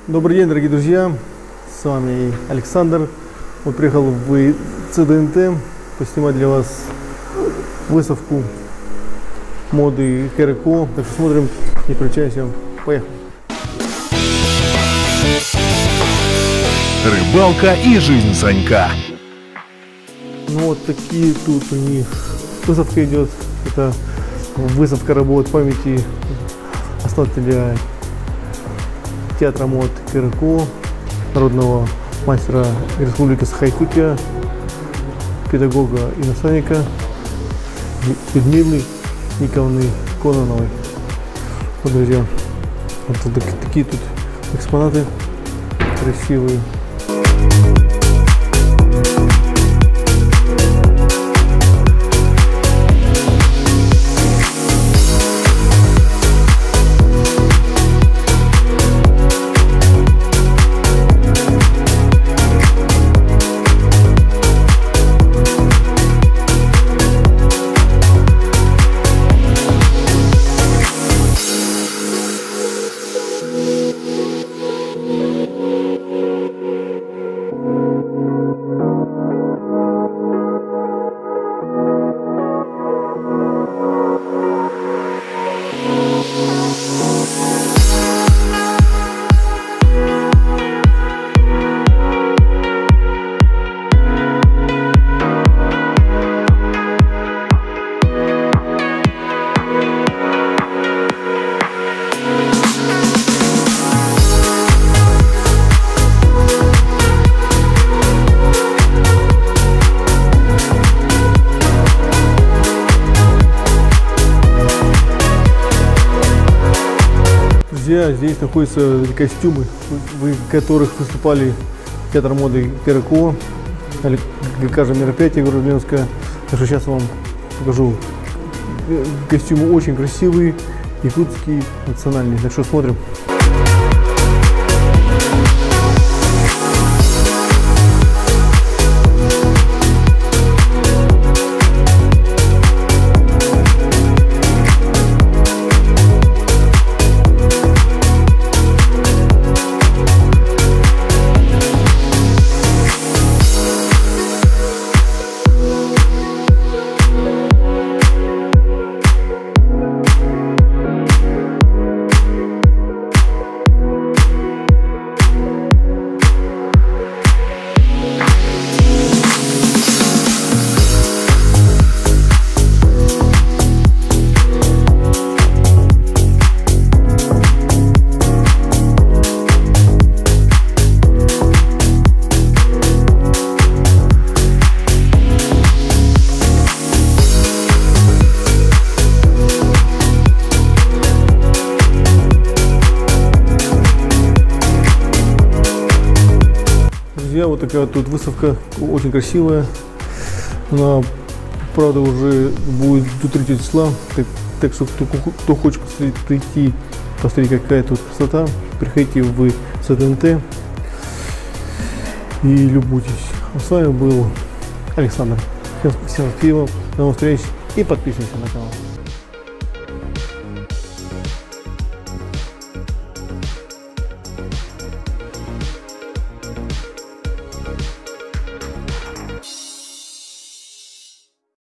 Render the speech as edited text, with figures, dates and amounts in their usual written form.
Добрый день, дорогие друзья, с вами Александр. Вот приехал в ЦДНТ поснимать для вас выставку моды КРКО. Так что смотрим, не переключаемся, поехали. Рыбалка и жизнь Санька. Ну вот такие тут у них выставка идет. Это выставка работ памяти основателя театра мод КРКО, народного мастера Республики Саха-Якутия, педагога и наставника Людмилы Николаевны Кононовой. Вот, друзья, вот такие тут экспонаты красивые. Здесь находятся костюмы, в которых выступали театр моды КРКО, каждое мероприятие Городленское. Так что сейчас вам покажу. Костюмы очень красивые, якутские, национальные. Так что смотрим. Друзья, вот такая вот тут выставка, очень красивая. Она, правда, уже будет до 3 числа. Так что кто хочет прийти, посмотреть, какая тут красота, приходите в ЦДНТ и любуйтесь. А с вами был Александр. Всем спасибо, до новых встреч и подписывайтесь на канал.